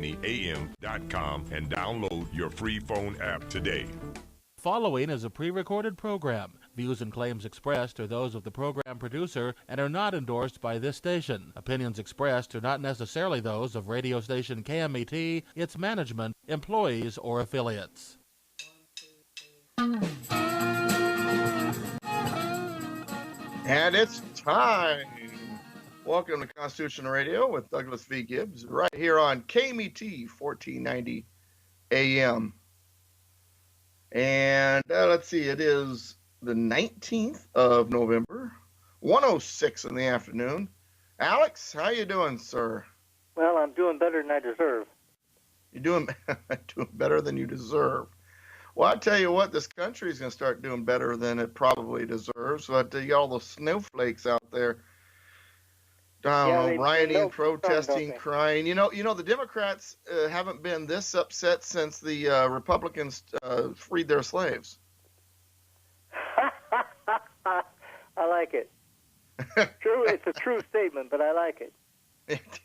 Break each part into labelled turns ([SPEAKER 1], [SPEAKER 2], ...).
[SPEAKER 1] defyingam.com and download your free phone app today.
[SPEAKER 2] Following is a pre-recorded program. Views and claims expressed are those of the program producer and are not endorsed by this station. Opinions expressed are not necessarily those of radio station KMET, its management, employees, or affiliates.
[SPEAKER 3] And it's time. Welcome to Constitution Radio with Douglas V. Gibbs, right here on KMET 1490 AM. And let's see, it is the 19th of November, 1:06 in the afternoon. Alex, how you doing, sir?
[SPEAKER 4] Well, I'm doing better than I deserve.
[SPEAKER 3] You're doing better than you deserve. Well, I tell you what, this country is going to start doing better than it probably deserves. But you got all those snowflakes out there, rioting, protesting, crying. You know, the Democrats haven't been this upset since the Republicans freed their slaves.
[SPEAKER 4] I like it. True, it's a true statement, but I like it.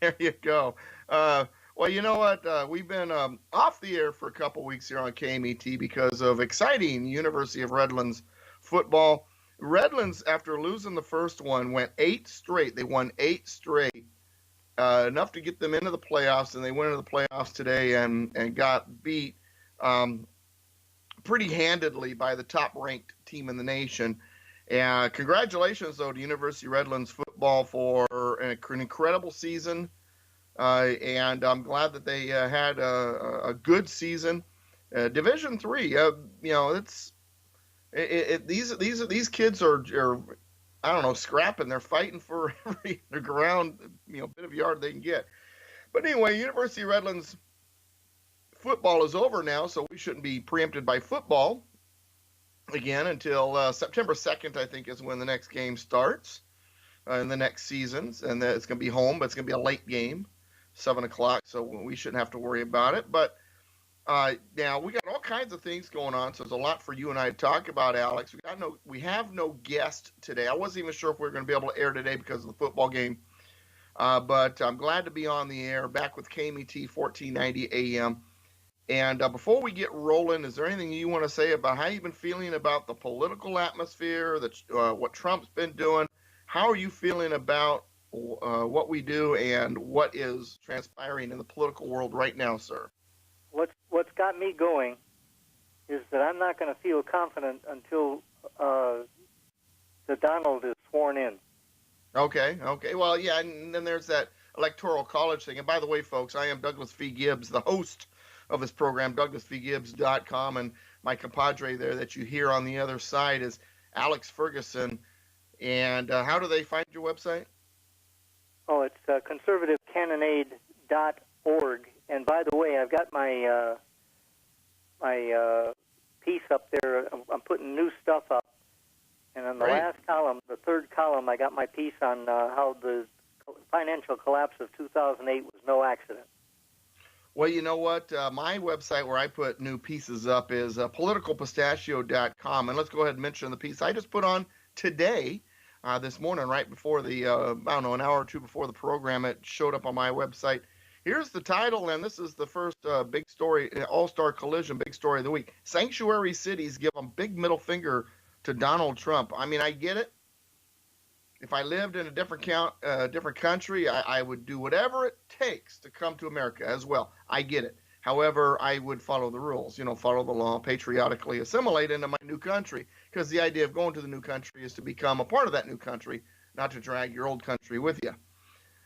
[SPEAKER 3] There you go. Well, you know what? We've been off the air for a couple weeks here on KMET because of exciting University of Redlands football. Redlands, after losing the first one, went 8 straight. They won 8 straight, enough to get them into the playoffs, and they went into the playoffs today and got beat pretty handedly by the top-ranked team in the nation. And congratulations, though, to University of Redlands football for an incredible season. And I'm glad that they had a good season. Division III, these kids are I don't know, scrapping. They're fighting for every ground, bit of yard they can get. But anyway, University of Redlands football is over now, so we shouldn't be preempted by football again until September 2nd, I think, is when the next game starts in the next seasons. And it's going to be home, but it's going to be a late game, 7 o'clock, so we shouldn't have to worry about it. But now we got all kinds of things going on, so there's a lot for you and I to talk about, Alex. We have no guest today. I wasn't even sure if we were going to be able to air today because of the football game, but I'm glad to be on the air, back with KMET 1490 AM. And before we get rolling, is there anything you want to say about how you've been feeling about the political atmosphere, what Trump's been doing? How are you feeling about what we do and what is transpiring in the political world right now, sir?
[SPEAKER 4] What's got me going is that I'm not going to feel confident until the Donald is sworn in. Okay.
[SPEAKER 3] Well, yeah, and then there's that electoral college thing. And by the way, folks, I am Douglas V. Gibbs, the host of this program, douglasvgibbs.com, and my compadre there that you hear on the other side is Alex Ferguson. And how do they find your website?
[SPEAKER 4] Oh, it's conservativecannonade.org. And by the way, I've got my piece up there. I'm putting new stuff up. And on the last column, the third column, I got my piece on how the financial collapse of 2008 was no accident.
[SPEAKER 3] Well, you know what? My website where I put new pieces up is politicalpistachio.com. And let's go ahead and mention the piece I just put on today, this morning, right before the, an hour or two before the program. It showed up on my website. Here's the title, and this is the first big story, all-star collision, big story of the week. Sanctuary cities give a big middle finger to Donald Trump. I mean, I get it. If I lived in a different country, I would do whatever it takes to come to America as well. I get it. However, I would follow the rules, follow the law, patriotically assimilate into my new country, because the idea of going to the new country is to become a part of that new country, not to drag your old country with you.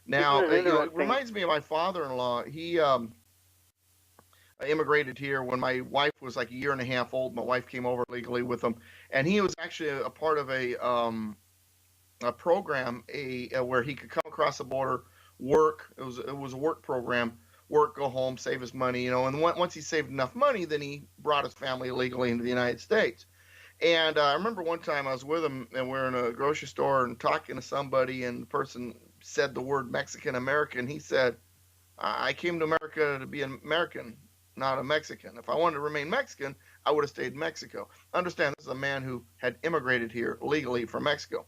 [SPEAKER 3] Now, it reminds me of my father-in-law. He immigrated here when my wife was like a year and a half old. My wife came over legally with him, and he was actually a part of a program where he could come across the border, work. It was a work program. Work, go home, save his money, and once he saved enough money, then he brought his family illegally into the United States. And I remember one time I was with him, and we're in a grocery store and talking to somebody, and the person said the word Mexican American. He said, I came to America to be an American, not a Mexican. If I wanted to remain Mexican, I would have stayed in Mexico. Understand, this is a man who had immigrated here legally from Mexico.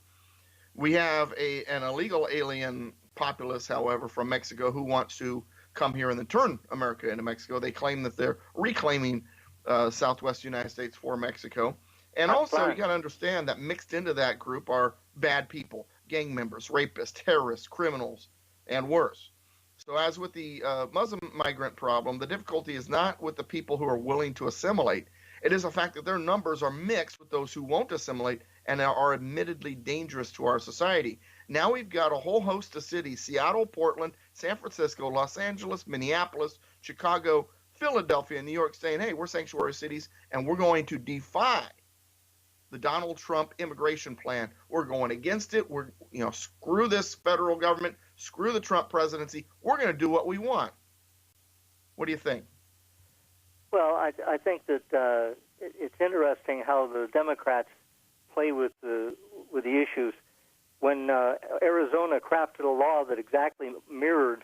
[SPEAKER 3] We have an illegal alien populace, however, from Mexico who wants to come here and then turn America into Mexico. They claim that they're reclaiming Southwest United States for Mexico. And also, you got to understand that mixed into that group are bad people, gang members, rapists, terrorists, criminals, and worse. So as with the Muslim migrant problem, the difficulty is not with the people who are willing to assimilate. It is the fact that their numbers are mixed with those who won't assimilate and are admittedly dangerous to our society. Now we've got a whole host of cities, Seattle, Portland, San Francisco, Los Angeles, Minneapolis, Chicago, Philadelphia, and New York saying, hey, we're sanctuary cities, and we're going to defy the Donald Trump immigration plan. We're going against it. We're, screw this federal government, screw the Trump presidency. We're going to do what we want. What do you think?
[SPEAKER 4] Well, I think that it's interesting how the Democrats play with the issues. When Arizona crafted a law that exactly mirrored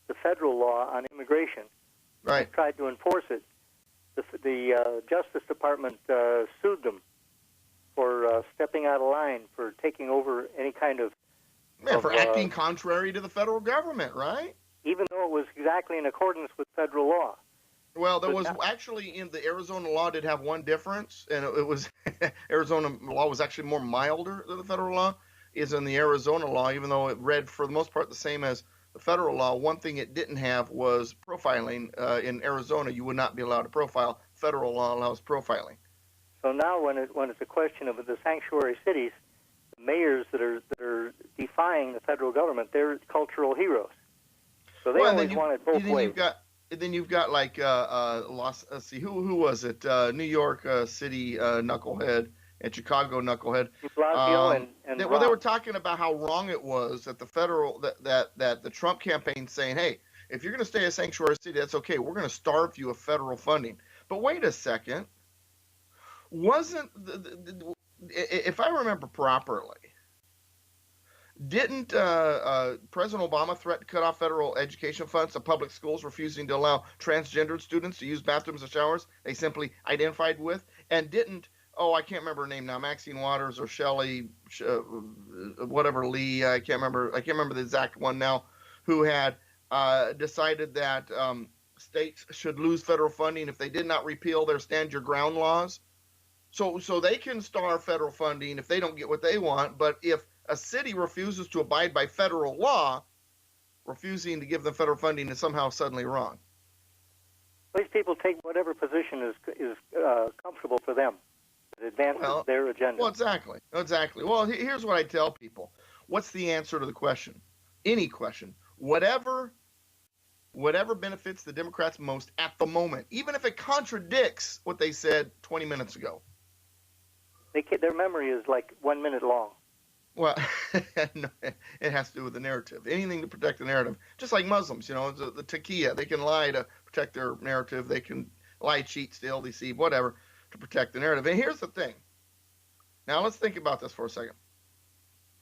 [SPEAKER 4] the federal law on immigration,
[SPEAKER 3] right,
[SPEAKER 4] and tried to enforce it, the Justice Department sued them for stepping out of line, for taking over any kind of...
[SPEAKER 3] for acting contrary to the federal government, right?
[SPEAKER 4] Even though it was exactly in accordance with federal law.
[SPEAKER 3] Well, there was actually in the Arizona law did have one difference, and it was Arizona law was actually more milder than the federal law is in the Arizona law, even though it read for the most part the same as the federal law. One thing it didn't have was profiling. In Arizona, you would not be allowed to profile. Federal law allows profiling.
[SPEAKER 4] So now, when it's a question of the sanctuary cities, the mayors that are defying the federal government, they're cultural heroes. So they always want it both ways.
[SPEAKER 3] Then you've got like let's see, who was it? New York City knucklehead and Chicago knucklehead.
[SPEAKER 4] And
[SPEAKER 3] they were talking about how wrong it was that the federal that the Trump campaign saying, hey, if you're going to stay a sanctuary city, that's okay. We're going to starve you of federal funding. But wait a second. Wasn't if I remember properly, didn't President Obama threaten to cut off federal education funds to public schools, refusing to allow transgendered students to use bathrooms and showers they simply identified with? And didn't, I can't remember her name now, Maxine Waters or Shelley, whatever Lee, I can't remember the exact one now, who had decided that states should lose federal funding if they did not repeal their stand your ground laws. So they can starve federal funding if they don't get what they want, but if a city refuses to abide by federal law, refusing to give them federal funding is somehow suddenly wrong.
[SPEAKER 4] These people take whatever position is comfortable for them. It advances their agenda.
[SPEAKER 3] Well, exactly. Well, here's what I tell people. What's the answer to the question? Any question. Whatever benefits the Democrats most at the moment, even if it contradicts what they said 20 minutes ago.
[SPEAKER 4] Their memory is like 1 minute long.
[SPEAKER 3] Well, no, it has to do with the narrative. Anything to protect the narrative. Just like Muslims, the taqiyya. They can lie to protect their narrative. They can lie, cheat, steal, deceive, whatever, to protect the narrative. And here's the thing. Now, let's think about this for a second.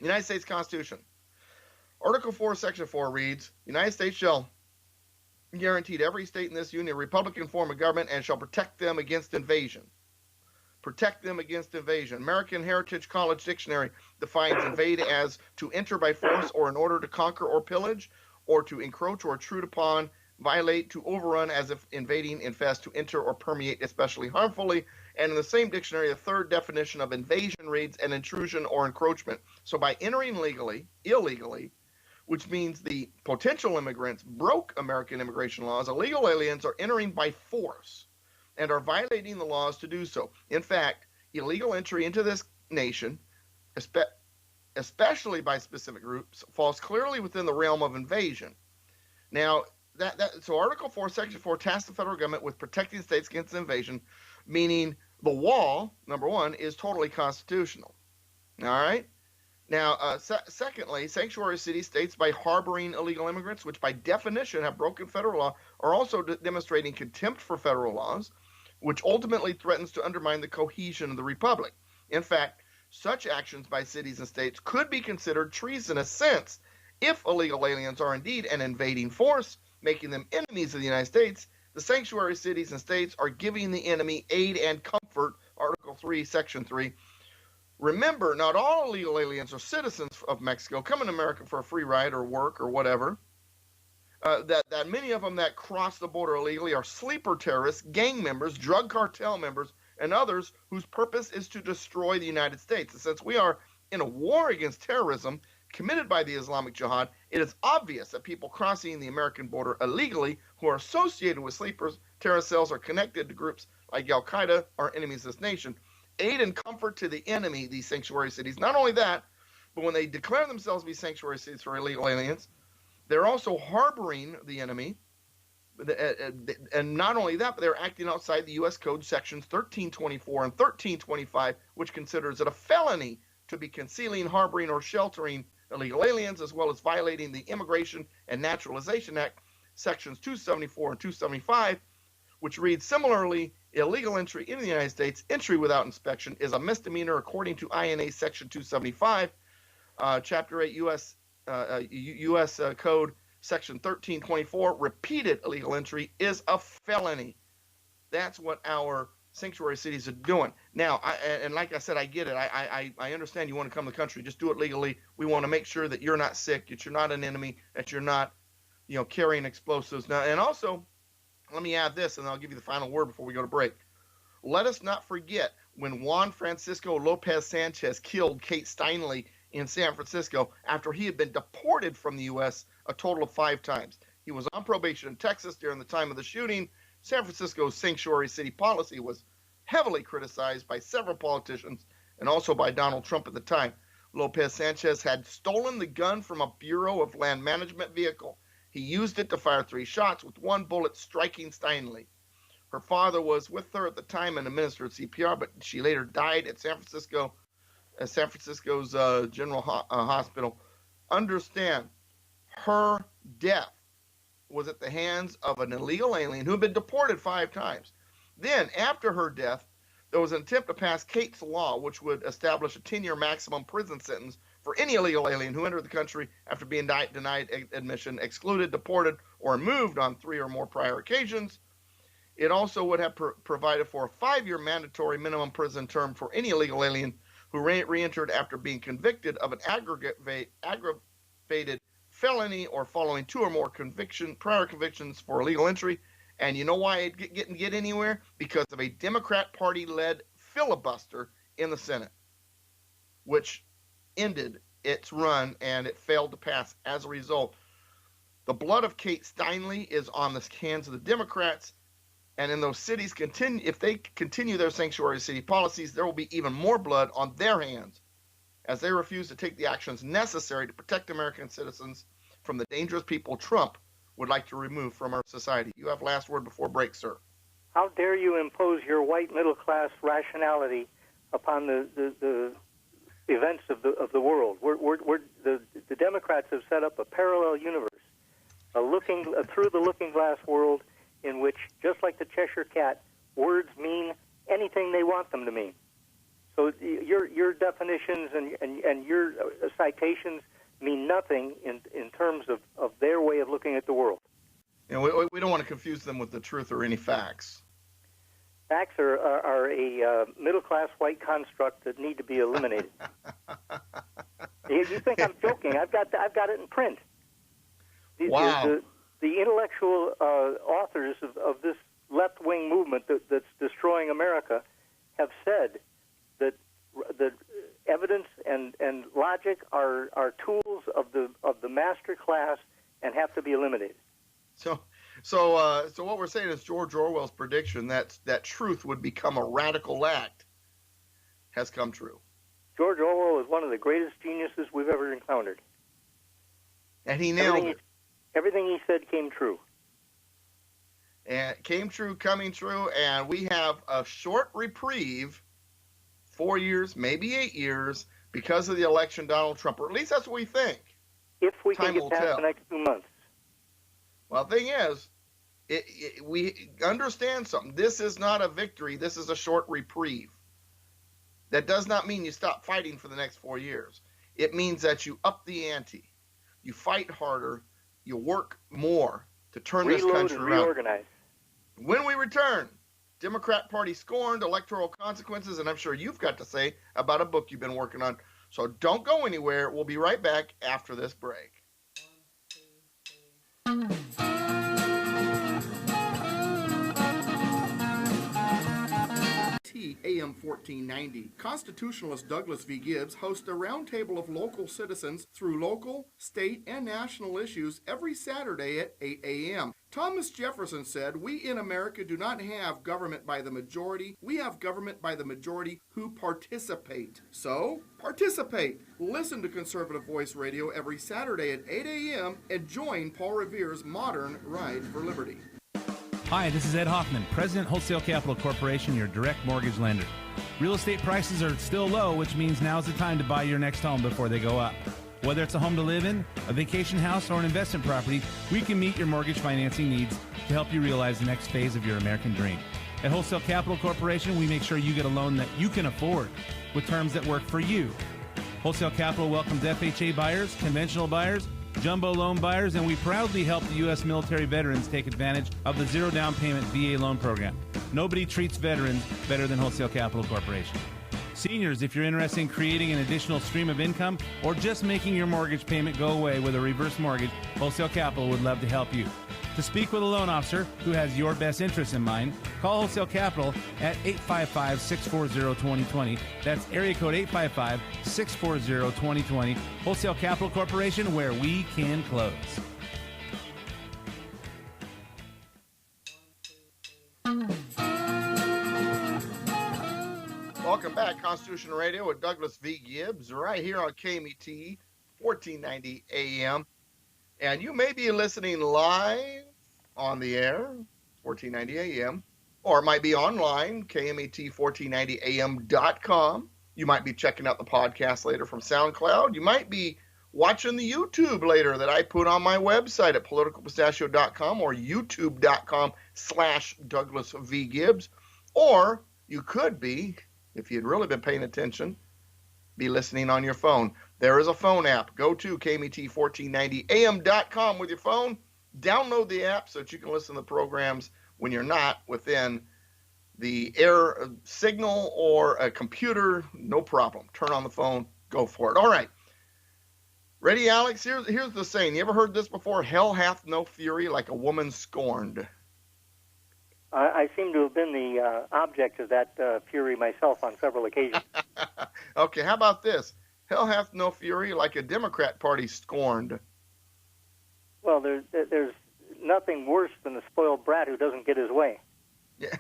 [SPEAKER 3] United States Constitution. Article 4, Section 4 reads, United States shall guarantee to every state in this union a Republican form of government and shall protect them against invasion. Protect them against invasion. American Heritage College Dictionary defines invade as to enter by force or in order to conquer or pillage, or to encroach or intrude upon, violate, to overrun as if invading, infest, to enter or permeate especially harmfully. And in the same dictionary, the third definition of invasion reads an intrusion or encroachment. So by entering illegally, which means the potential immigrants broke American immigration laws, illegal aliens are entering by force and are violating the laws to do so. In fact, illegal entry into this nation, especially by specific groups, falls clearly within the realm of invasion. Now, so Article 4, Section 4 tasks the federal government with protecting states against invasion, meaning the wall, number one, is totally constitutional. All right? Now, secondly, sanctuary city states by harboring illegal immigrants, which by definition have broken federal law, are also demonstrating contempt for federal laws, which ultimately threatens to undermine the cohesion of the republic. In fact, such actions by cities and states could be considered treasonous since, if illegal aliens are indeed an invading force, making them enemies of the United States, the sanctuary cities and states are giving the enemy aid and comfort, Article 3, Section 3. Remember, not all illegal aliens are citizens of Mexico, coming to America for a free ride or work or whatever. that many of them that cross the border illegally are sleeper terrorists, gang members, drug cartel members, and others whose purpose is to destroy the United States. And since we are in a war against terrorism committed by the Islamic Jihad, it is obvious that people crossing the American border illegally who are associated with sleepers, terrorist cells, or connected to groups like Al-Qaeda are enemies of this nation. Aid and comfort to the enemy, these sanctuary cities. Not only that, but when they declare themselves to be sanctuary cities for illegal aliens, they're also harboring the enemy. And not only that, but they're acting outside the U.S. Code sections 1324 and 1325, which considers it a felony to be concealing, harboring, or sheltering illegal aliens, as well as violating the Immigration and Naturalization Act sections 274 and 275, which reads similarly, illegal entry into the United States, entry without inspection, is a misdemeanor according to INA section 275, chapter 8 U.S. Code section 1324, repeated illegal entry is a felony. That's what our sanctuary cities are doing. Now, and like I said, I get it. I understand you want to come to the country. Just do it legally. We want to make sure that you're not sick, that you're not an enemy, that you're not, carrying explosives. Now, and also, let me add this, and I'll give you the final word before we go to break. Let us not forget when Juan Francisco Lopez Sanchez killed Kate Steinle in San Francisco after he had been deported from the U.S. a total of 5 times. He was on probation in Texas during the time of the shooting. San Francisco's sanctuary city policy was heavily criticized by several politicians and also by Donald Trump at the time. Lopez Sanchez had stolen the gun from a Bureau of Land Management vehicle. He used it to fire 3 shots, with 1 bullet striking Steinle. Her father was with her at the time and administered CPR, but she later died at San Francisco's General Hospital. Understand, her death was at the hands of an illegal alien who had been deported 5 times. Then, after her death, there was an attempt to pass Kate's Law, which would establish a 10-year maximum prison sentence for any illegal alien who entered the country after being denied admission, excluded, deported, or removed on 3 or more prior occasions. It also would have provided for a 5-year mandatory minimum prison term for any illegal alien who re-entered after being convicted of an aggravated felony or following 2 or more prior convictions for illegal entry. And you know why it didn't get anywhere? Because of a Democrat Party-led filibuster in the Senate, which ended its run and it failed to pass. As a result, the blood of Kate Steinle is on the hands of the Democrats, and in those cities, if they continue their sanctuary city policies, there will be even more blood on their hands as they refuse to take the actions necessary to protect American citizens from the dangerous people Trump would like to remove from our society. You have last word before break, sir.
[SPEAKER 4] How dare you impose your white middle-class rationality upon the events of the world? The Democrats have set up a parallel universe, a through the looking glass world in which, just like the Cheshire Cat, words mean anything they want them to mean. So your definitions and your citations mean nothing in terms of their way of looking at the world.
[SPEAKER 3] We don't want to confuse them with the truth or any facts.
[SPEAKER 4] Facts are a middle-class white construct that need to be eliminated. You think I'm joking? I've got it in print.
[SPEAKER 3] Wow.
[SPEAKER 4] The intellectual authors of this left-wing movement that's destroying America have said that evidence and logic are tools of the master class and have to be eliminated.
[SPEAKER 3] So what we're saying is George Orwell's prediction that truth would become a radical act has come true.
[SPEAKER 4] George Orwell is one of the greatest geniuses we've ever encountered.
[SPEAKER 3] And he nailed it.
[SPEAKER 4] Everything he said came true.
[SPEAKER 3] And came true, coming true, and we have a short reprieve, 4 years, maybe 8 years, because of the election, Donald Trump, or at least that's what we think.
[SPEAKER 4] If we can get past the next 2 months.
[SPEAKER 3] Well, the thing is, we understand something. This is not a victory. This is a short reprieve. That does not mean you stop fighting for the next 4 years. It means that you up the ante. You fight harder. You work more to turn this country around.
[SPEAKER 4] Reorganize.
[SPEAKER 3] When we return, Democrat Party scorned, electoral consequences, and I'm sure you've got to say about a book you've been working on. So don't go anywhere. We'll be right back after this break. AM 1490. Constitutionalist Douglas V. Gibbs hosts a roundtable of local citizens through local, state, and national issues every Saturday at 8 a.m. Thomas Jefferson said, "We in America do not have government by the majority. We have government by the majority who participate." So, participate. Listen to Conservative Voice Radio every Saturday at 8 a.m. and join Paul Revere's Modern Ride for Liberty.
[SPEAKER 5] Hi, this is Ed Hoffman, President Wholesale Capital Corporation, your direct mortgage lender. Real estate prices are still low, which means now's the time to buy your next home before they go up. Whether it's a home to live in, a vacation house, or an investment property, we can meet your mortgage financing needs to help you realize the next phase of your American dream. At Wholesale Capital Corporation, we make sure you get a loan that you can afford with terms that work for you. Wholesale Capital welcomes FHA buyers, conventional buyers, jumbo loan buyers, and we proudly help the U.S. military veterans take advantage of the zero down payment VA loan program. Nobody treats veterans better than Wholesale Capital Corporation. Seniors, if you're interested in creating an additional stream of income or just making your mortgage payment go away with a reverse mortgage, Wholesale Capital would love to help you. To speak with a loan officer who has your best interests in mind, call Wholesale Capital at 855-640-2020. That's area code 855-640-2020. Wholesale Capital Corporation, where we can close.
[SPEAKER 3] Welcome back, Constitution Radio with Douglas V. Gibbs, right here on KMET, 1490 AM. And you may be listening live on the air, 1490 AM, or it might be online, KMET1490am.com. You might be checking out the podcast later from SoundCloud. You might be watching the YouTube later that I put on my website at politicalpistachio.com or youtube.com/Douglas V. Gibbs. Or you could be, if you'd really been paying attention, be listening on your phone. There is a phone app. Go to KMET1490am.com with your phone. Download the app so that you can listen to the programs when you're not within the air signal or a computer. No problem. Turn on the phone. Go for it. All right. Ready, Alex? Here's the saying. You ever heard this before? Hell hath no fury like a woman scorned.
[SPEAKER 4] I seem to have been the object of that fury myself on several occasions.
[SPEAKER 3] Okay, how about this? Hell hath no fury like a Democrat Party scorned.
[SPEAKER 4] Well, there's nothing worse than the spoiled brat who doesn't get his way.
[SPEAKER 3] Yeah,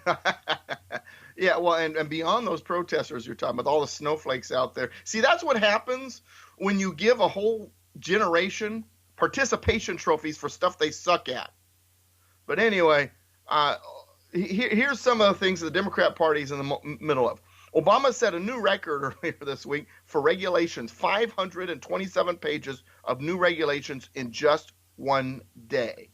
[SPEAKER 3] yeah. Well, and beyond those protesters you're talking about, all the snowflakes out there. See, that's what happens when you give a whole generation participation trophies for stuff they suck at. But anyway, here's some of the things the Democrat Party's in the middle of. Obama set a new record earlier this week for regulations, 527 pages of new regulations in just one day.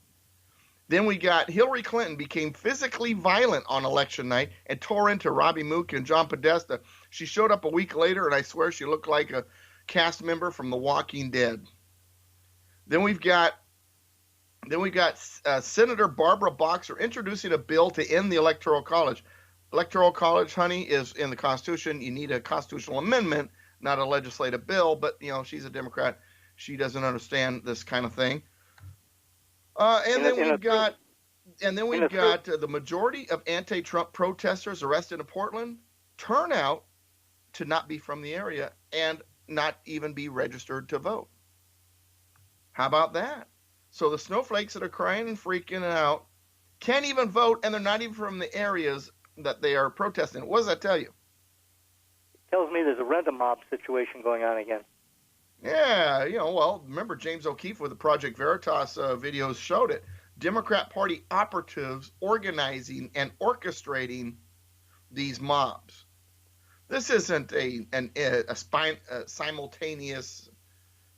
[SPEAKER 3] Then we got Hillary Clinton became physically violent on election night and tore into Robbie Mook and John Podesta. She showed up a week later, and I swear she looked like a cast member from The Walking Dead. Then we've got Senator Barbara Boxer introducing a bill to end the Electoral College. Electoral College, honey, is in the Constitution. You need a constitutional amendment, not a legislative bill. But, you know, she's a Democrat. She doesn't understand this kind of thing. And then we've got the majority of anti-Trump protesters arrested in Portland turn out to not be from the area and not even be registered to vote. How about that? So the snowflakes that are crying and freaking out can't even vote, and they're not even from the areas that they are protesting. What does that tell you?
[SPEAKER 4] It tells me there's a rent-a-mob situation going on again.
[SPEAKER 3] Yeah, well, remember James O'Keefe with the Project Veritas videos showed it. Democrat Party operatives organizing and orchestrating these mobs. This isn't a simultaneous,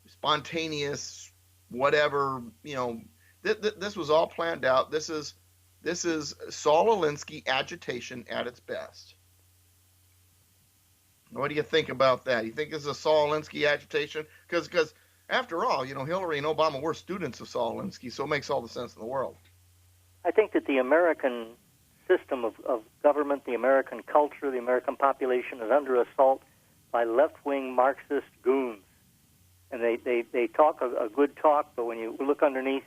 [SPEAKER 3] spontaneous, whatever, this was all planned out. This is Saul Alinsky agitation at its best. What do you think about that? You think this is a Saul Alinsky agitation? Because after all, Hillary and Obama were students of Saul Alinsky, so it makes all the sense in the world.
[SPEAKER 4] I think that the American system of government, the American culture, the American population is under assault by left-wing Marxist goons. And they talk a good talk, but when you look underneath,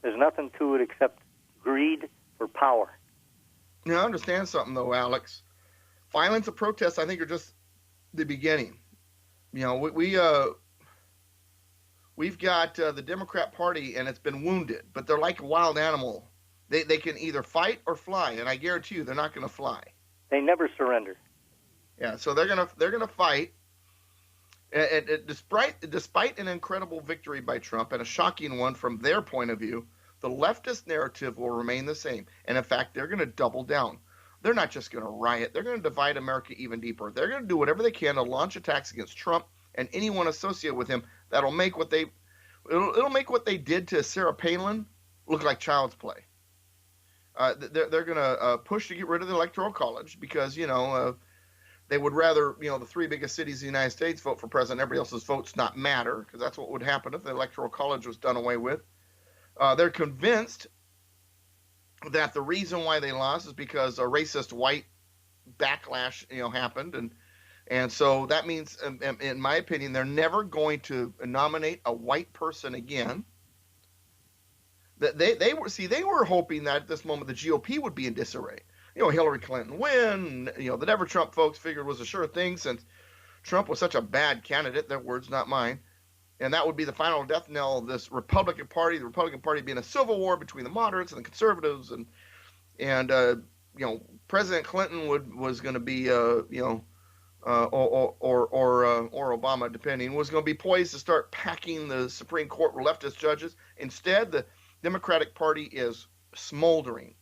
[SPEAKER 4] There's nothing to it except greed for power.
[SPEAKER 3] Now, I understand something, though, Alex. Violence and protests, I think, are just the beginning. You know, we've got the Democrat Party, and it's been wounded, but they're like a wild animal. They can either fight or fly, and I guarantee you they're not going to fly.
[SPEAKER 4] They never surrender.
[SPEAKER 3] Yeah, so they're gonna fight. And despite an incredible victory by Trump and a shocking one from their point of view, the leftist narrative will remain the same. And in fact, they're going to double down. They're not just going to riot. They're going to divide America even deeper. They're going to do whatever they can to launch attacks against Trump and anyone associated with him. That'll make it'll make what they did to Sarah Palin look like child's play. They're going to push to get rid of the Electoral College because, they would rather, the three biggest cities in the United States vote for president. Everybody else's votes not matter, because that's what would happen if the Electoral College was done away with. They're convinced that the reason why they lost is because a racist white backlash, happened, and so that means, in my opinion, they're never going to nominate a white person again. That they were hoping that at this moment the GOP would be in disarray. Hillary Clinton win, the Never Trump folks figured was a sure thing since Trump was such a bad candidate, their words, not mine. And that would be the final death knell of this Republican Party, the Republican Party being a civil war between the moderates and the conservatives. And President Clinton was going to be, or Obama, depending, was going to be poised to start packing the Supreme Court with leftist judges. Instead, the Democratic Party is smoldering.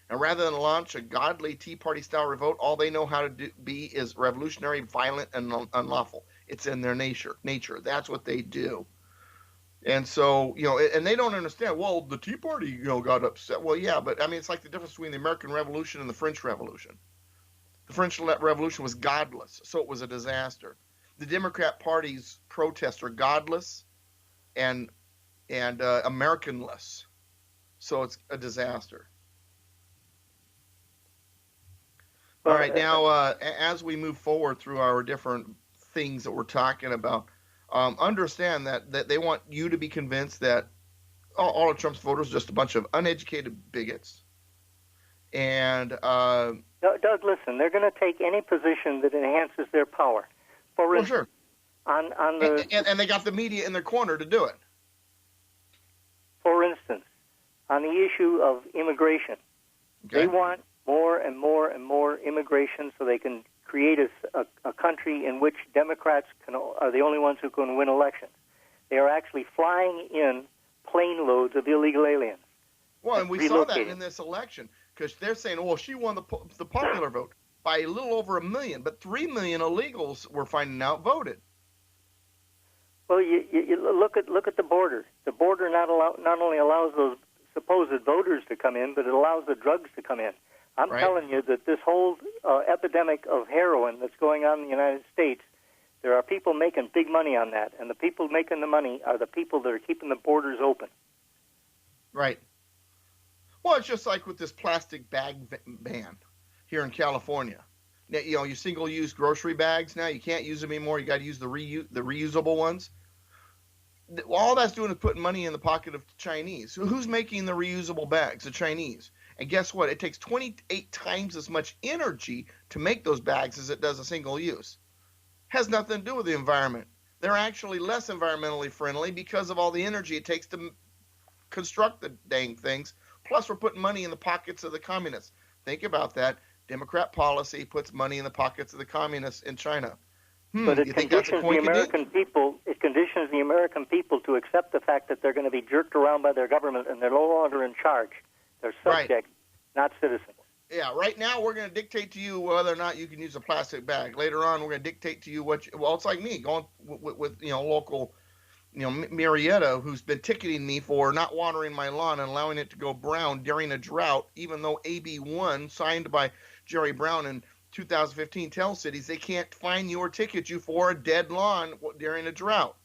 [SPEAKER 3] And rather than launch a godly Tea Party-style revolt, all they know how to be is revolutionary, violent, and unlawful. It's in their nature. That's what they do. And so, and they don't understand, well, the Tea Party, got upset. Well, yeah, but, it's like the difference between the American Revolution and the French Revolution. The French Revolution was godless, so it was a disaster. The Democrat Party's protests are godless and Americanless, so it's a disaster. All right, now, as we move forward through our different things that we're talking about, understand that they want you to be convinced that all of Trump's voters are just a bunch of uneducated bigots. And
[SPEAKER 4] Doug, listen, they're going to take any position that enhances their power. For instance,
[SPEAKER 3] sure. And they got the media in their corner to do it.
[SPEAKER 4] For instance, on the issue of immigration, they want more and more and more immigration so they can create a country in which Democrats are the only ones who can win elections. They are actually flying in plane loads of illegal aliens.
[SPEAKER 3] Well, and we saw that in this election because they're saying, well, she won the popular vote by a little over 1 million, but 3 million illegals we're finding out voted.
[SPEAKER 4] Well, you look at the border. The border not only allows those supposed voters to come in, but it allows the drugs to come in. I'm telling you that this whole epidemic of heroin that's going on in the United States, there are people making big money on that, and the people making the money are the people that are keeping the borders open.
[SPEAKER 3] Right. Well, it's just like with this plastic bag ban here in California. Now, your single-use grocery bags now, you can't use them anymore. You got to use the reusable ones. All that's doing is putting money in the pocket of the Chinese. So who's making the reusable bags? The Chinese. And guess what? It takes 28 times as much energy to make those bags as it does a single use. Has nothing to do with the environment. They're actually less environmentally friendly because of all the energy it takes to construct the dang things. Plus, we're putting money in the pockets of the communists. Think about that. Democrat policy puts money in the pockets of the communists in China.
[SPEAKER 4] But it conditions the American people. It conditions the American people to accept the fact that they're going to be jerked around by their government and they're no longer in charge. They're subjects, not citizens.
[SPEAKER 3] Yeah, right now we're going to dictate to you whether or not you can use a plastic bag. Later on, we're going to dictate to you well, it's like me going with local, Marietta, who's been ticketing me for not watering my lawn and allowing it to go brown during a drought, even though AB 1, signed by Jerry Brown in 2015, tells cities they can't fine you or ticket you for a dead lawn during a drought.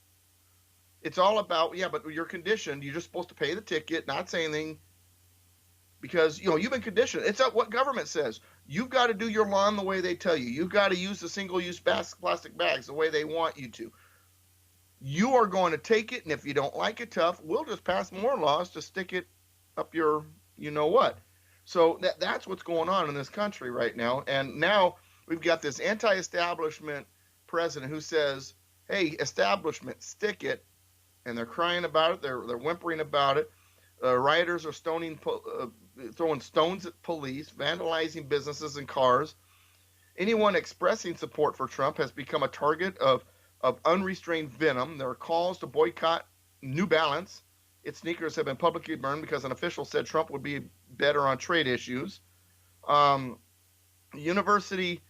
[SPEAKER 3] It's all about, but you're conditioned. You're just supposed to pay the ticket, not say anything. Because, you've been conditioned. It's up what government says. You've got to do your lawn the way they tell you. You've got to use the single-use plastic bags the way they want you to. You are going to take it, and if you don't like it tough, we'll just pass more laws to stick it up your you-know-what. So that's what's going on in this country right now. And now we've got this anti-establishment president who says, hey, establishment, stick it. And they're crying about it. They're whimpering about it. Rioters are throwing stones at police, vandalizing businesses and cars. Anyone expressing support for Trump has become a target of unrestrained venom. There are calls to boycott New Balance. Its sneakers have been publicly burned because an official said Trump would be better on trade issues. The University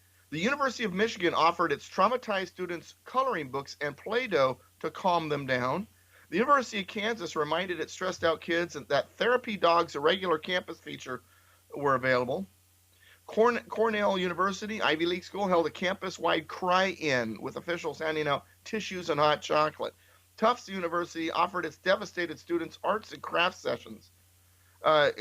[SPEAKER 3] of Michigan offered its traumatized students coloring books and Play-Doh to calm them down. The University of Kansas reminded its stressed-out kids that therapy dogs, a regular campus feature, were available. Cornell University, Ivy League school, held a campus-wide cry-in with officials handing out tissues and hot chocolate. Tufts University offered its devastated students arts and crafts sessions. At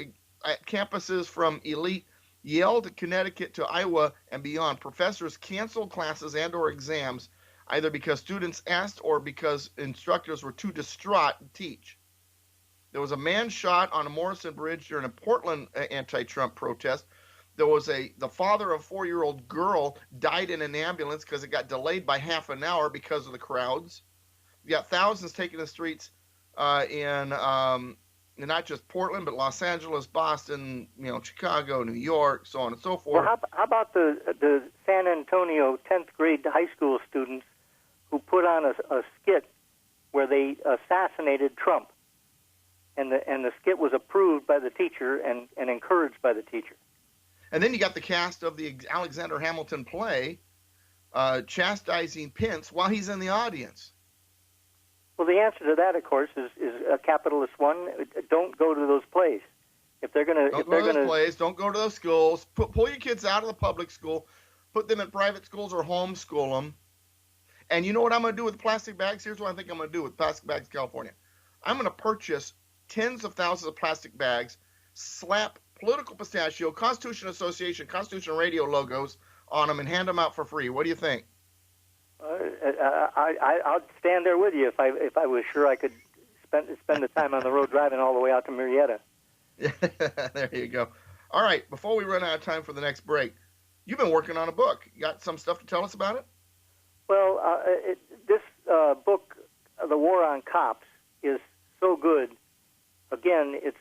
[SPEAKER 3] campuses from elite Yale to Connecticut to Iowa and beyond, professors canceled classes and or exams, either because students asked or because instructors were too distraught to teach. There was a man shot on a Morrison Bridge during a Portland anti-Trump protest. There was the father of a 4-year-old girl died in an ambulance because it got delayed by half an hour because of the crowds. You got thousands taking the streets in not just Portland, but Los Angeles, Boston, Chicago, New York, so on and so forth.
[SPEAKER 4] Well, how about the San Antonio 10th grade high school students who put on a skit where they assassinated Trump, and the skit was approved by the teacher and encouraged by the teacher.
[SPEAKER 3] And then you got the cast of the Alexander Hamilton play chastising Pence while he's in the audience.
[SPEAKER 4] Well, the answer to that, of course, is a capitalist one. Don't go to those plays. If they're going to,
[SPEAKER 3] don't go to those plays. Don't go to those schools. Pull your kids out of the public school. Put them in private schools or homeschool them. And you know what I'm going to do with plastic bags? Here's what I think I'm going to do with plastic bags in California. I'm going to purchase tens of thousands of plastic bags, slap Political Pistachio, Constitution Association, Constitution Radio logos on them, and hand them out for free. What do you think?
[SPEAKER 4] I'll stand there with you if I was sure I could spend the time on the road driving all the way out to Murrieta.
[SPEAKER 3] There you go. All right, before we run out of time for the next break, you've been working on a book. You got some stuff to tell us about it?
[SPEAKER 4] Well, this book, The War on Cops, is so good. Again, it's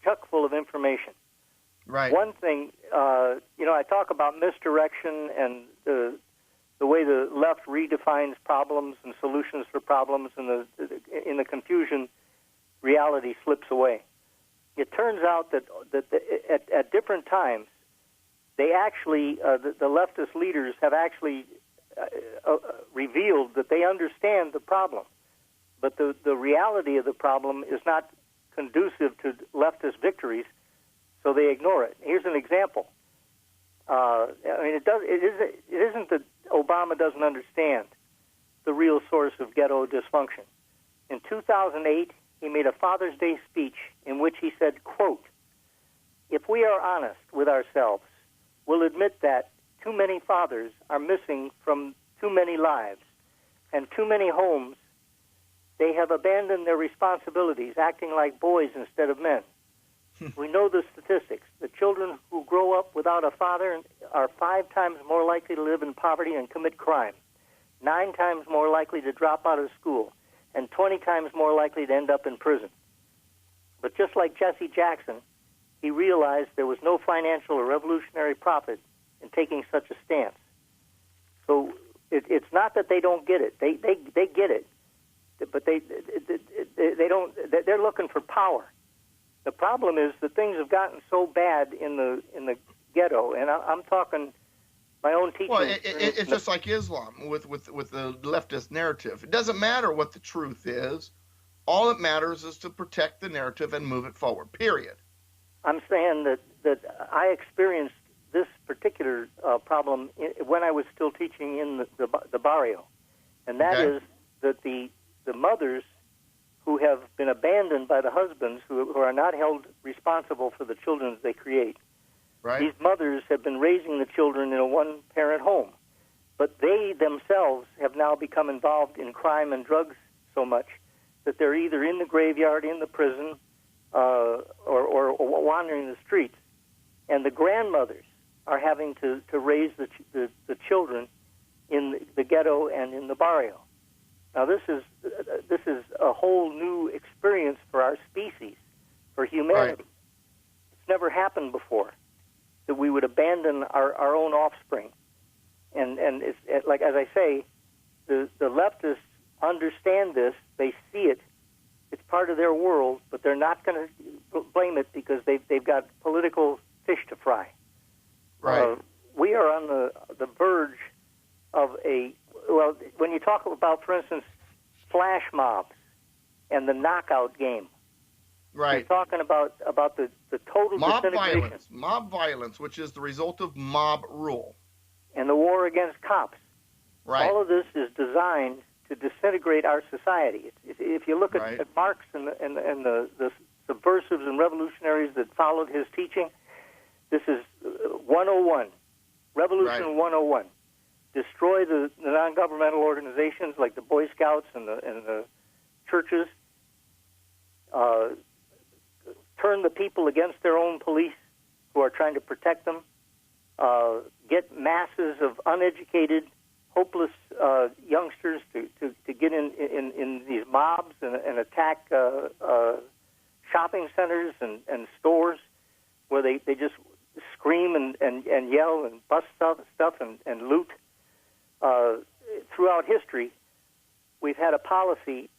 [SPEAKER 4] chock full of information.
[SPEAKER 3] Right.
[SPEAKER 4] One thing, I talk about misdirection and the way the left redefines problems and solutions for problems, and in the confusion, reality slips away. It turns out that at different times, they actually, the leftist leaders have actually revealed that they understand the problem, but the reality of the problem is not conducive to leftist victories, so they ignore it. Here's an example. It isn't that Obama doesn't understand the real source of ghetto dysfunction. In 2008, he made a Father's Day speech in which he said, quote, "If we are honest with ourselves, we'll admit that too many fathers are missing from too many lives, and too many homes, they have abandoned their responsibilities, acting like boys instead of men. We know the statistics. The children who grow up without a father are 5 times more likely to live in poverty and commit crime, 9 times more likely to drop out of school, and 20 times more likely to end up in prison." But just like Jesse Jackson, he realized there was no financial or revolutionary profit in taking such a stance. So it's not that they don't get it. They get it, but they don't. They're looking for power. The problem is that things have gotten so bad in the ghetto, and I'm talking my own teaching.
[SPEAKER 3] Well, it's just like Islam with the leftist narrative. It doesn't matter what the truth is. All that matters is to protect the narrative and move it forward, period.
[SPEAKER 4] I'm saying that I experienced this particular problem when I was still teaching in the barrio, and that is that the mothers who have been abandoned by the husbands who are not held responsible for the children they create.
[SPEAKER 3] Right.
[SPEAKER 4] These mothers have been raising the children in a one-parent home, but they themselves have now become involved in crime and drugs so much that they're either in the graveyard, in the prison, or wandering the streets, and the grandmothers are having to raise the children in the ghetto and in the barrio. Now this is a whole new experience for our species, for humanity.
[SPEAKER 3] Right.
[SPEAKER 4] It's never happened before that we would abandon our own offspring, and it's like, as I say, the leftists understand this. They see it. It's part of their world, but they're not going to blame it because they've got political fish to fry.
[SPEAKER 3] Right.
[SPEAKER 4] We are on the verge of when you talk about, for instance, flash mobs and the knockout game.
[SPEAKER 3] Right.
[SPEAKER 4] You're talking about the total disintegration.
[SPEAKER 3] Mob violence, which is the result of mob rule.
[SPEAKER 4] And the war against cops.
[SPEAKER 3] Right.
[SPEAKER 4] All of this is designed to disintegrate our society. If you look at Marx and the subversives and revolutionaries that followed his teaching, this is 101, Revolution 101. Destroy the non-governmental organizations like the Boy Scouts and the churches. Turn the people against their own police who are trying to protect them. Get masses of uneducated, hopeless youngsters to get in these mobs and attack shopping centers and stores where they just scream and yell and bust stuff and loot. Throughout history, we've had a policy,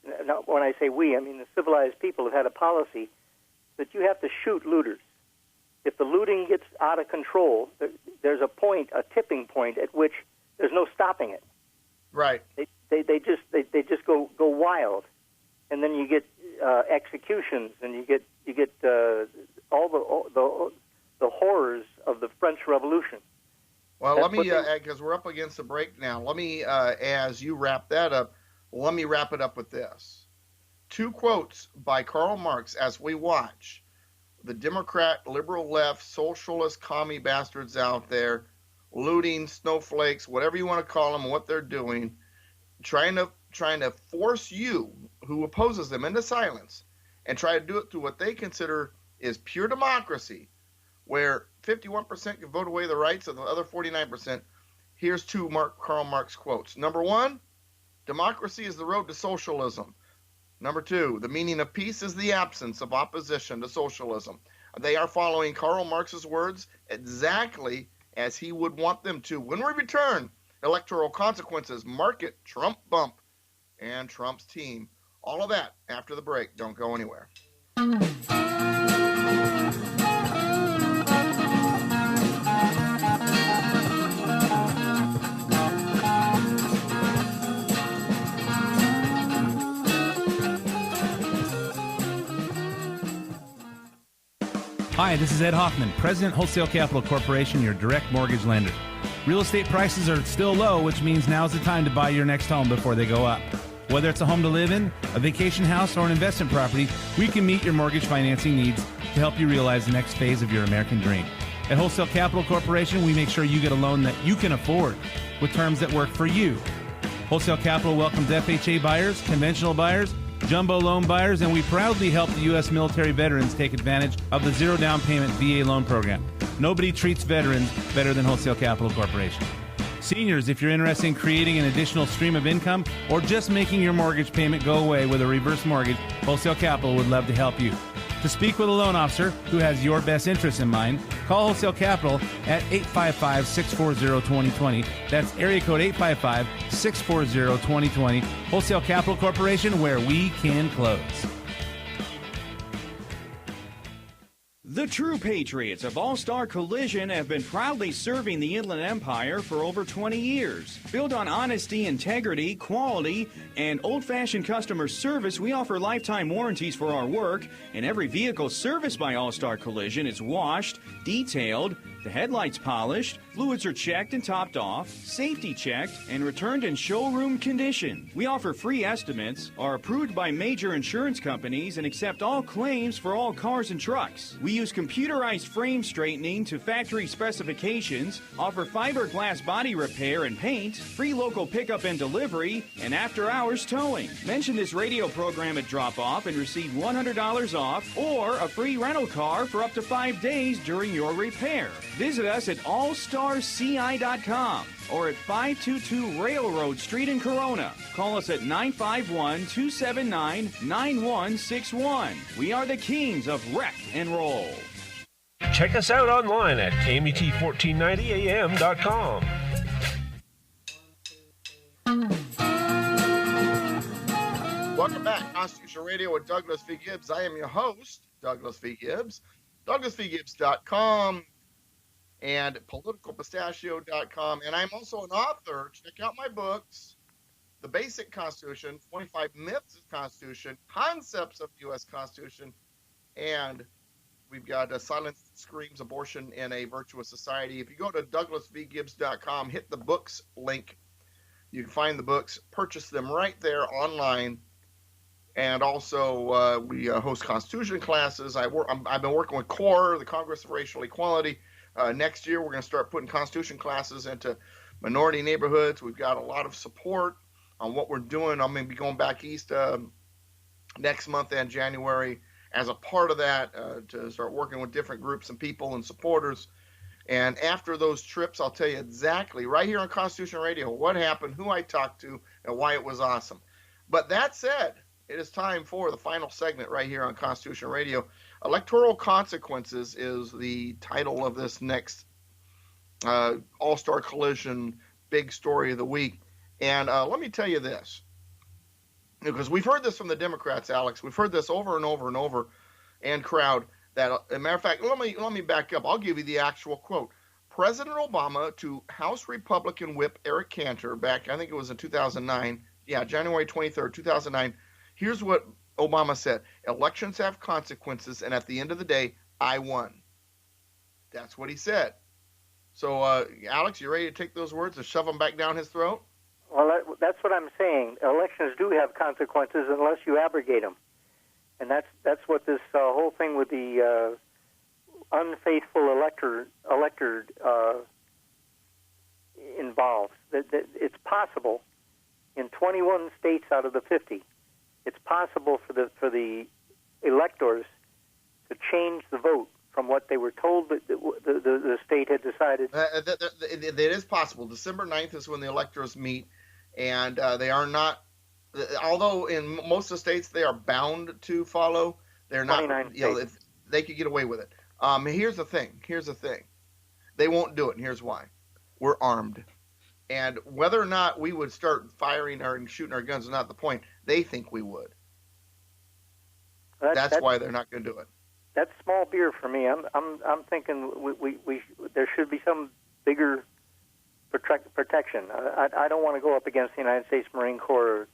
[SPEAKER 4] when I say we, I mean the civilized people have had a policy that you have to shoot looters. If the looting gets out of control, there's a tipping point at which there's no stopping it.
[SPEAKER 3] Right.
[SPEAKER 4] They just go wild, and then you get executions, and you get all the horrors of the French Revolution.
[SPEAKER 3] Well, let me, because we're up against the break now, let me, as you wrap that up, let me wrap it up with this. 2 quotes by Karl Marx as we watch the Democrat, liberal left, socialist, commie bastards out there, looting, snowflakes, whatever you want to call them, what they're doing, trying to force you, who opposes them, into silence, and try to do it through what they consider is pure democracy, where 51% can vote away the rights of the other 49%. Here's 2 Karl Marx quotes. Number 1, democracy is the road to socialism. Number 2, the meaning of peace is the absence of opposition to socialism. They are following Karl Marx's words exactly as he would want them to. When we return, electoral consequences, market, Trump bump, and Trump's team. All of that after the break. Don't go anywhere.
[SPEAKER 5] Hi, this is Ed Hoffman, President, Wholesale Capital Corporation, your direct mortgage lender. Real estate prices are still low, which means now's the time to buy your next home before they go up. Whether it's a home to live in, a vacation house, or an investment property, we can meet your mortgage financing needs to help you realize the next phase of your American dream. At Wholesale Capital Corporation, we make sure you get a loan that you can afford with terms that work for you. Wholesale Capital welcomes FHA buyers, conventional buyers, jumbo loan buyers, and we proudly help the U.S. military veterans take advantage of the zero down payment VA loan program. Nobody treats veterans better than Wholesale Capital Corporation. Seniors, if you're interested in creating an additional stream of income or just making your mortgage payment go away with a reverse mortgage, Wholesale Capital would love to help you. To speak with a loan officer who has your best interests in mind, call Wholesale Capital at 855-640-2020. That's area code 855-640-2020. Wholesale Capital Corporation, where we can close.
[SPEAKER 6] The true patriots of All-Star Collision have been proudly serving the Inland Empire for over 20 years. Built on honesty, integrity, quality, and old-fashioned customer service, we offer lifetime warranties for our work, and every vehicle serviced by All-Star Collision is washed, detailed, The headlights polished, fluids are checked and topped off, safety checked, and returned in showroom condition. We offer free estimates, are approved by major insurance companies, and accept all claims for all cars and trucks. We use computerized frame straightening to factory specifications, offer fiberglass body repair and paint, free local pickup and delivery, and after-hours towing. Mention this radio program at drop-off and receive $100 off or a free rental car for up to 5 days during your repair. Visit us at allstarci.com or at 522 Railroad Street in Corona. Call us at 951-279-9161. We are the kings of wreck and roll.
[SPEAKER 7] Check us out online at KMET1490am.com.
[SPEAKER 3] Welcome back, Constitution Radio with Douglas V. Gibbs. I am your host, Douglas V. Gibbs. DouglasVGibbs.com and politicalpistachio.com. And I'm also an author. Check out my books, The Basic Constitution, 25 Myths of Constitution, Concepts of U.S. Constitution, and we've got Silence Screams Abortion in a Virtuous Society. If you go to DouglasVGibbs.com, hit the books link. You can find the books, purchase them right there online. And also, we host Constitution classes. I've been working with CORE, the Congress of Racial Equality. Next year, we're going to start putting Constitution classes into minority neighborhoods. We've got a lot of support on what we're doing. I'm going to be going back east next month and January as a part of that to start working with different groups and people and supporters. And after those trips, I'll tell you exactly right here on Constitution Radio what happened, who I talked to, and why it was awesome. But that said, it is time for the final segment right here on Constitution Radio. Electoral Consequences is the title of this next All-Star Collision big story of the week. And let me tell you this, because we've heard this from the Democrats, Alex. We've heard this over and over and over, and crowd, that, as a matter of fact, let me back up. I'll give you the actual quote. President Obama to House Republican Whip Eric Cantor back, I think it was in 2009. Yeah, January 23rd, 2009. Here's what Obama said. Elections have consequences, and at the end of the day, I won. That's what he said. So, Alex, you ready to take those words and shove them back down his throat?
[SPEAKER 4] Well, that's what I'm saying. Elections do have consequences unless you abrogate them. And that's what this whole thing with the unfaithful elector involves. That it's possible in 21 states out of the 50. It's possible for the electors to change the vote from what they were told that the state had decided.
[SPEAKER 3] It is possible. December 9th is when the electors meet, and they are not, although in most of the states they are bound to follow, they're not, they could get away with it. Here's the thing. They won't do it, and here's why. We're armed. And whether or not we would start firing and shooting our guns is not the point. They think we would. That's why they're not going to do it.
[SPEAKER 4] That's small beer for me. I'm thinking we there should be some bigger protection. I don't want to go up against the United States Marine Corps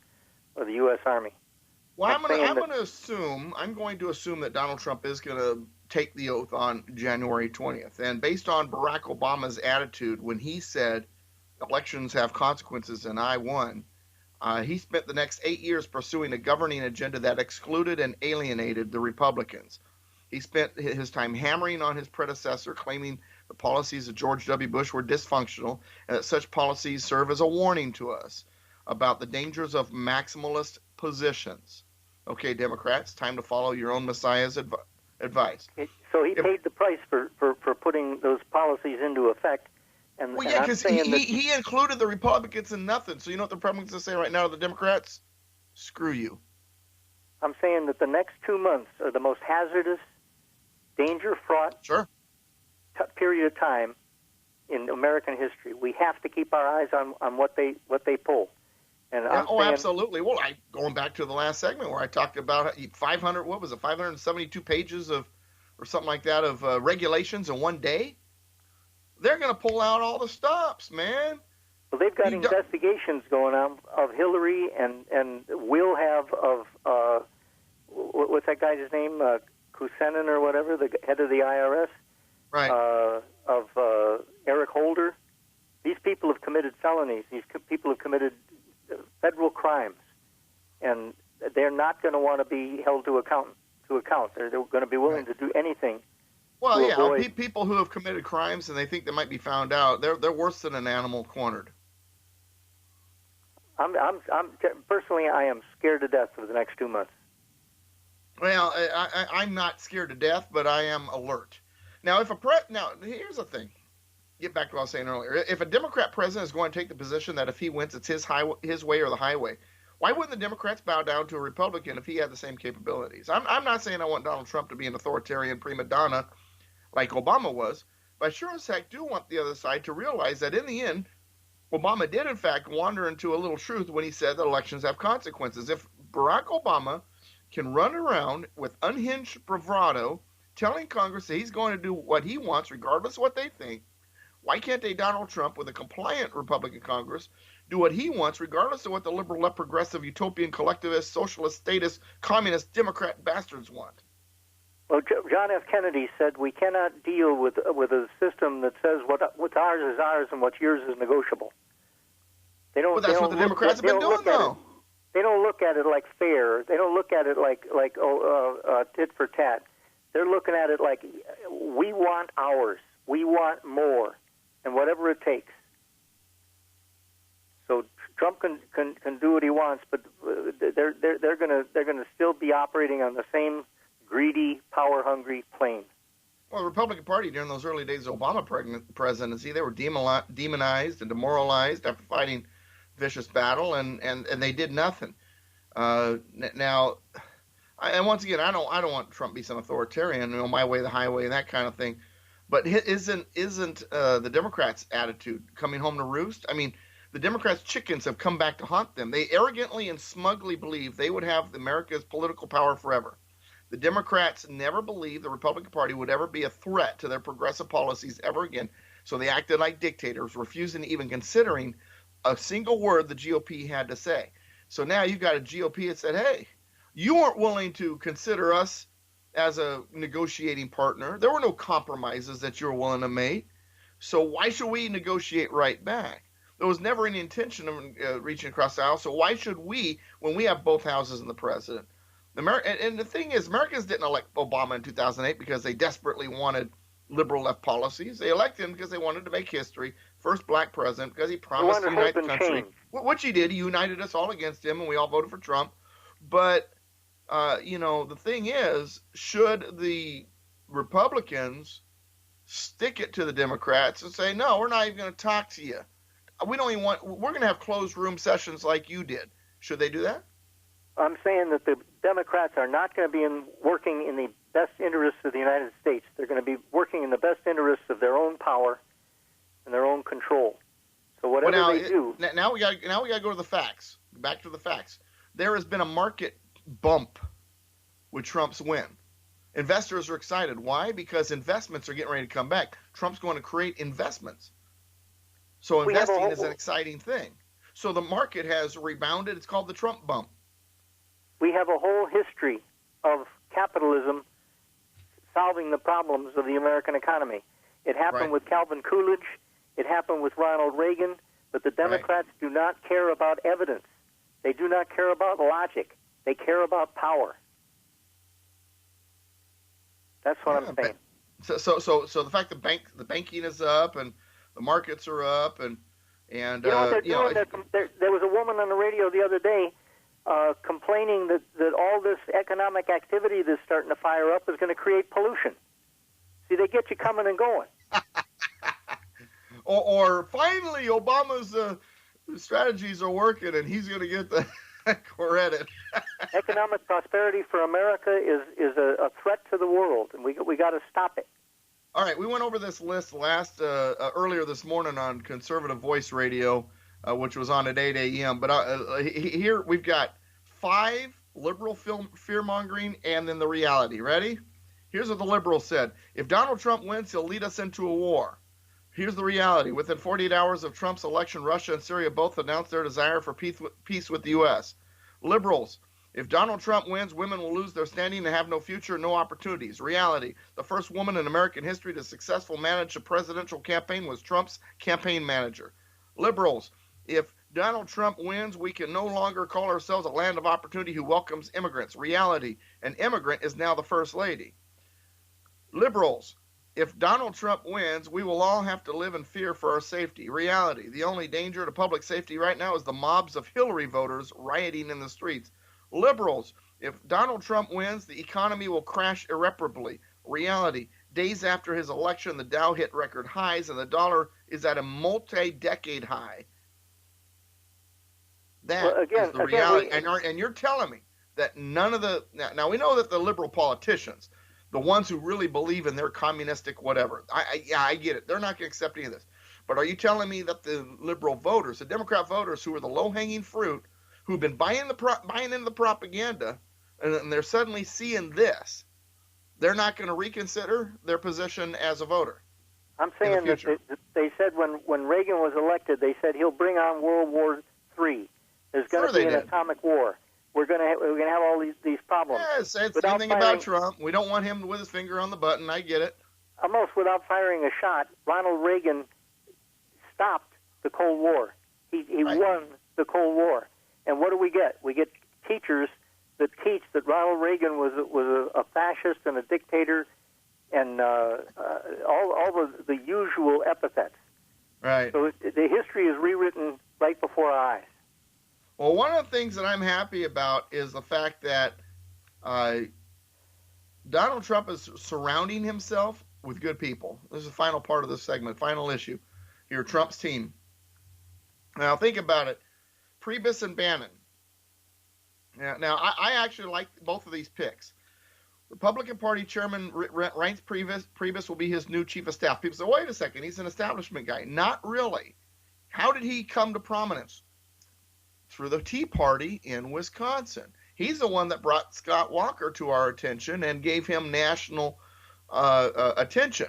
[SPEAKER 4] or the U.S. Army.
[SPEAKER 3] Well, I'm going to assume that Donald Trump is going to take the oath on January 20th. And based on Barack Obama's attitude when he said elections have consequences and I won, he spent the next 8 years pursuing a governing agenda that excluded and alienated the Republicans. He spent his time hammering on his predecessor, claiming the policies of George W. Bush were dysfunctional and that such policies serve as a warning to us about the dangers of maximalist positions. Okay, Democrats, time to follow your own Messiah's advice.
[SPEAKER 4] So he paid the price for putting those policies into effect.
[SPEAKER 3] Well, yeah, because he included the Republicans in nothing. So you know what the Republicans are saying right now to the Democrats? Screw you.
[SPEAKER 4] I'm saying that the next 2 months are the most hazardous, danger-fraught period of time in American history. We have to keep our eyes on what they pull. And
[SPEAKER 3] absolutely. Well, going back to the last segment where I talked about 572 pages of, or something like that, of regulations in one day. They're going to pull out all the stops, man.
[SPEAKER 4] Well, they've got investigations going on of Hillary and will have of what's that guy's name, Kusenin or whatever, the head of the IRS,
[SPEAKER 3] right?
[SPEAKER 4] Of committed felonies. These people have committed federal crimes, and they're not going to want to be held to account. They're going to be willing to do anything.
[SPEAKER 3] Well, yeah, people who have committed crimes and they think they might be found out, they're worse than an animal cornered.
[SPEAKER 4] I'm personally, I am scared to death for the next 2 months.
[SPEAKER 3] Well, I'm not scared to death, but I am alert. Now, now here's the thing. Get back to what I was saying earlier. If a Democrat president is going to take the position that if he wins, it's his way or the highway, why wouldn't the Democrats bow down to a Republican if he had the same capabilities? I'm not saying I want Donald Trump to be an authoritarian prima donna like Obama was, but I sure as heck do want the other side to realize that in the end, Obama did in fact wander into a little truth when he said that elections have consequences. If Barack Obama can run around with unhinged bravado, telling Congress that he's going to do what he wants, regardless of what they think, why can't Donald Trump, with a compliant Republican Congress, do what he wants, regardless of what the liberal, left, progressive, utopian, collectivist, socialist, statist, communist, Democrat bastards want?
[SPEAKER 4] Well, John F. Kennedy said we cannot deal with a system that says what's ours is ours and what's yours is negotiable.
[SPEAKER 3] Well, that's what the Democrats have been doing, though.
[SPEAKER 4] They don't look at it like fair. They don't look at it like tit for tat. They're looking at it like we want ours. We want more, and whatever it takes. So Trump can do what he wants, but they're gonna still be operating on the same greedy, power-hungry plane.
[SPEAKER 3] Well, the Republican Party during those early days of Obama presidency, they were demonized and demoralized after fighting vicious battle, and they did nothing. Now, and once again, I don't want Trump to be some authoritarian, my way, the highway, and that kind of thing. But isn't the Democrats' attitude coming home to roost? I mean, the Democrats' chickens have come back to haunt them. They arrogantly and smugly believe they would have America's political power forever. The Democrats never believed the Republican Party would ever be a threat to their progressive policies ever again, so they acted like dictators, refusing to even considering a single word the GOP had to say. So now you've got a GOP that said, hey, you weren't willing to consider us as a negotiating partner. There were no compromises that you were willing to make. So why should we negotiate right back? There was never any intention of reaching across the aisle. So why should we, when we have both houses and the president? And the thing is, Americans didn't elect Obama in 2008 because they desperately wanted liberal left policies. They elected him because they wanted to make history. First black president because he promised to unite the country. Which he did. He united us all against him, and we all voted for Trump. But, the thing is, should the Republicans stick it to the Democrats and say, no, we're not even going to talk to you. We're going to have closed room sessions like you did. Should they do that?
[SPEAKER 4] I'm saying that the Democrats are not going to be working in the best interests of the United States. They're going to be working in the best interests of their own power and their own control. So whatever they do.
[SPEAKER 3] Now we got to go to the facts. Back to the facts. There has been a market bump with Trump's win. Investors are excited. Why? Because investments are getting ready to come back. Trump's going to create investments. So investing is an exciting thing. So the market has rebounded. It's called the Trump bump.
[SPEAKER 4] We have a whole history of capitalism solving the problems of the American economy. It happened with Calvin Coolidge. It happened with Ronald Reagan. But the Democrats do not care about evidence. They do not care about logic. They care about power. That's what I'm saying.
[SPEAKER 3] So the fact that the banking is up and the markets are up and
[SPEAKER 4] there was a woman on the radio the other day complaining that all this economic activity that's starting to fire up is going to create pollution. See, they get you coming and going.
[SPEAKER 3] or finally, Obama's strategies are working, and he's going to get the credit.
[SPEAKER 4] Economic prosperity for America is a threat to the world, and we got to stop it.
[SPEAKER 3] All right, we went over this list earlier this morning on Conservative Voice Radio, which was on at 8 a.m. But here we've got 5 liberal fear-mongering and then the reality. Ready? Here's what the liberals said. If Donald Trump wins, he'll lead us into a war. Here's the reality. Within 48 hours of Trump's election, Russia and Syria both announced their desire for peace with the U.S. Liberals. If Donald Trump wins, women will lose their standing and have no future, no opportunities. Reality. The first woman in American history to successfully manage a presidential campaign was Trump's campaign manager. Liberals, if Donald Trump wins, we can no longer call ourselves a land of opportunity who welcomes immigrants. Reality, an immigrant is now the first lady. Liberals, if Donald Trump wins, we will all have to live in fear for our safety. Reality, the only danger to public safety right now is the mobs of Hillary voters rioting in the streets. Liberals, if Donald Trump wins, the economy will crash irreparably. Reality, days after his election, the Dow hit record highs and the dollar is at a multi-decade high. That is the reality. And you're telling me that none of the... Now, we know that the liberal politicians, the ones who really believe in their communistic whatever, I get it. They're not going to accept any of this. But are you telling me that the liberal voters, the Democrat voters who are the low-hanging fruit, who've been buying into the propaganda, and they're suddenly seeing this, they're not going to reconsider their position as a voter?
[SPEAKER 4] I'm saying that they said when Reagan was elected, they said he'll bring on World War III. There's going to be an atomic war. We're going to have all these problems.
[SPEAKER 3] Yes, it's the same thing about Trump. We don't want him with his finger on the button. I get it.
[SPEAKER 4] Almost without firing a shot, Ronald Reagan stopped the Cold War. He won the Cold War. And what do we get? We get teachers that teach that Ronald Reagan was a fascist and a dictator, and all the usual epithets.
[SPEAKER 3] Right.
[SPEAKER 4] So the history is rewritten right before our eyes.
[SPEAKER 3] Well, one of the things that I'm happy about is the fact that Donald Trump is surrounding himself with good people. This is the final part of this segment, final issue here, Trump's team. Now, think about it. Priebus and Bannon. Now I actually like both of these picks. Republican Party Chairman Reince Priebus will be his new chief of staff. People say, wait a second, he's an establishment guy. Not really. How did he come to prominence? Through the Tea Party in Wisconsin. He's the one that brought Scott Walker to our attention and gave him national attention.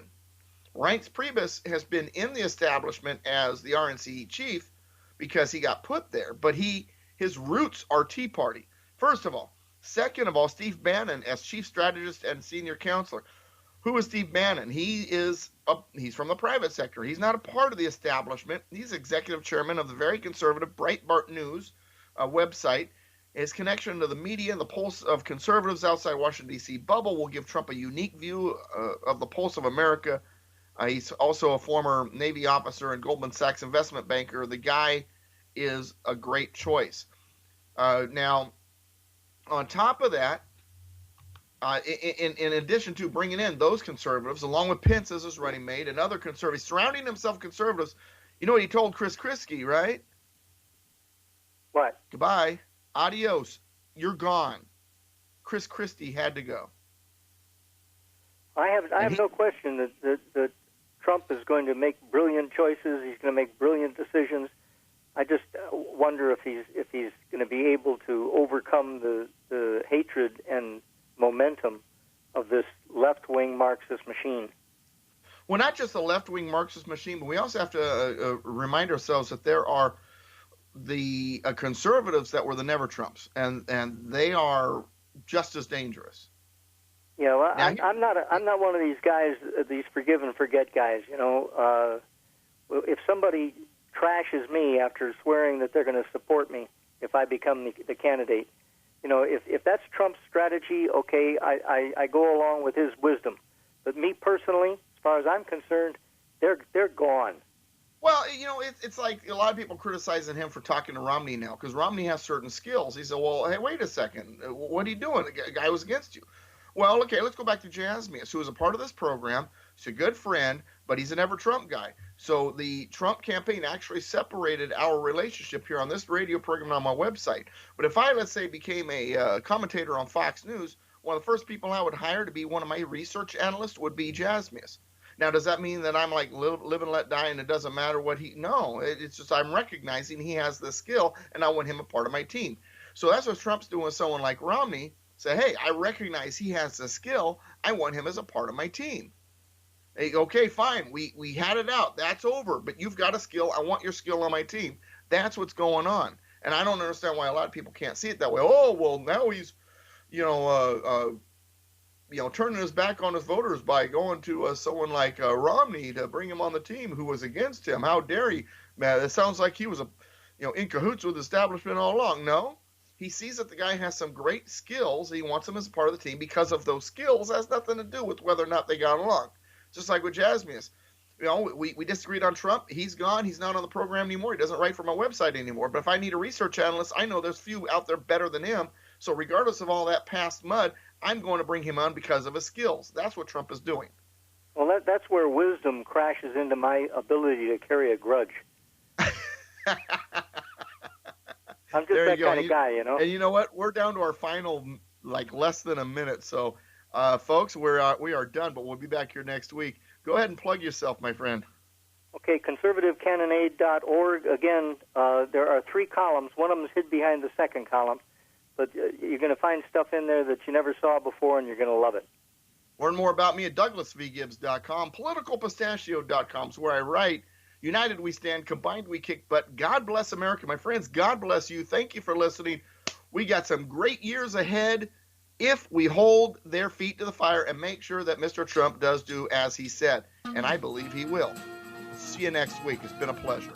[SPEAKER 3] Reince Priebus has been in the establishment as the RNC chief because he got put there, but his roots are Tea Party. First of all. Second of all, Steve Bannon as chief strategist and senior counselor. Who is Steve Bannon? He's from the private sector. He's not a part of the establishment. He's executive chairman of the very conservative Breitbart News website. His connection to the media and the pulse of conservatives outside Washington, D.C. bubble will give Trump a unique view of the pulse of America. He's also a former Navy officer and Goldman Sachs investment banker. The guy is a great choice. Now, on top of that, in addition to bringing in those conservatives, along with Pence as his running mate and other conservatives, surrounding himself with conservatives, you know what he told Chris Christie, right?
[SPEAKER 4] What?
[SPEAKER 3] Goodbye. Adios. You're gone. Chris Christie had to go.
[SPEAKER 4] I have no question that Trump is going to make brilliant choices. He's going to make brilliant decisions. I just wonder if he's going to be able to overcome the hatred and momentum of this left-wing Marxist machine.
[SPEAKER 3] Well, not just the left-wing Marxist machine, but we also have to remind ourselves that there are the conservatives that were the Never Trumps, and they are just as dangerous.
[SPEAKER 4] Yeah, well, I'm not one of these guys, these forgive and forget guys. You know, if somebody trashes me after swearing that they're going to support me if I become the candidate, you know, if that's Trump's strategy, okay, I go along with his wisdom. But me personally, as far as I'm concerned, they're gone.
[SPEAKER 3] Well, you know, it's like a lot of people criticizing him for talking to Romney now because Romney has certain skills. He said, well, hey, wait a second. What are you doing? The guy was against you. Well, okay, let's go back to Jasmius, who is a part of this program. He's a good friend, but he's a Never Trump guy. So the Trump campaign actually separated our relationship here on this radio program and on my website. But if I, let's say, became a commentator on Fox News, one of the first people I would hire to be one of my research analysts would be Jasmius. Now, does that mean that I'm like live and let die and it doesn't matter what no, it's just I'm recognizing he has the skill and I want him a part of my team. So that's what Trump's doing with someone like Romney. Say, hey, I recognize he has the skill. I want him as a part of my team. Hey, okay, fine. We had it out. That's over. But you've got a skill. I want your skill on my team. That's what's going on. And I don't understand why a lot of people can't see it that way. Oh, well, now he's, you know, turning his back on his voters by going to someone like Romney to bring him on the team who was against him. How dare he? Man, it sounds like he was in cahoots with the establishment all along. No, he sees that the guy has some great skills. He wants him as a part of the team because of those skills. It has nothing to do with whether or not they got along. Just like with Jasmius. We disagreed on Trump. He's gone. He's not on the program anymore. He doesn't write for my website anymore. But if I need a research analyst, I know there's few out there better than him. So regardless of all that past mud, I'm going to bring him on because of his skills. That's what Trump is doing.
[SPEAKER 4] Well, that's where wisdom crashes into my ability to carry a grudge. I'm just that kind of guy,
[SPEAKER 3] And you know what? We're down to our final, less than a minute. So, folks, we are done, but we'll be back here next week. Go ahead and plug yourself, my friend.
[SPEAKER 4] Okay, conservativecannonade.org. Again, there are 3 columns. One of them is hid behind the second column. But you're going to find stuff in there that you never saw before, and you're going to love it.
[SPEAKER 3] Learn more about me at douglasvgibbs.com. Politicalpistachio.com is where I write. United we stand, combined we kick butt. God bless America. My friends, God bless you. Thank you for listening. We got some great years ahead if we hold their feet to the fire and make sure that Mr. Trump does do as he said. And I believe he will. See you next week. It's been a pleasure.